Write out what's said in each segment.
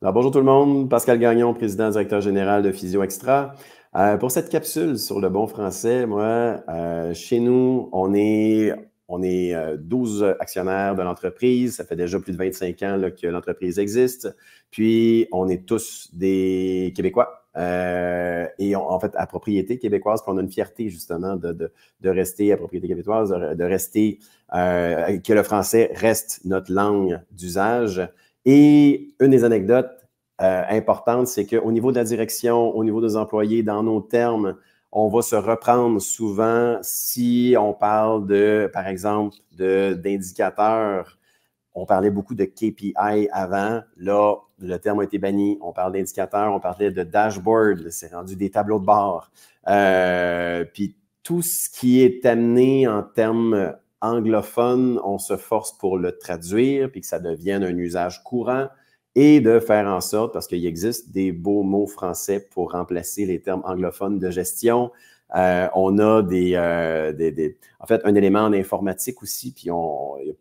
Alors, bonjour tout le monde, Pascal Gagnon, président directeur général de Physio Extra. Pour cette capsule sur le bon français, moi, chez nous, on est 12 actionnaires de l'entreprise. Ça fait déjà plus de 25 ans là, que l'entreprise existe. Puis, on est tous des Québécois et en fait à propriété québécoise. Puis on a une fierté justement de rester à propriété québécoise, de rester, que le français reste notre langue d'usage. Et une des anecdotes importantes, c'est qu'au niveau de la direction, au niveau des employés, dans nos termes, on va se reprendre souvent si on parle de, par exemple, d'indicateurs. On parlait beaucoup de KPI avant. Là, le terme a été banni. On parle d'indicateurs, on parlait de dashboard. C'est rendu des tableaux de bord. Puis tout ce qui est amené en termes anglophones, on se force pour le traduire puis que ça devienne un usage courant et de faire en sorte, parce qu'il existe des beaux mots français pour remplacer les termes anglophones de gestion. On a en fait, un élément en informatique aussi, puis il y a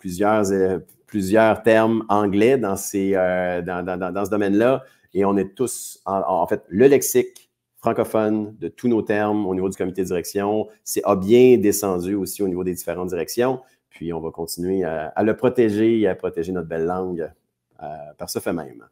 plusieurs termes anglais dans ce domaine-là, et on est tous, en fait, le lexique francophone de tous nos termes au niveau du comité de direction, a bien descendu aussi au niveau des différentes directions, puis on va continuer à le protéger et à protéger notre belle langue par ce fait même.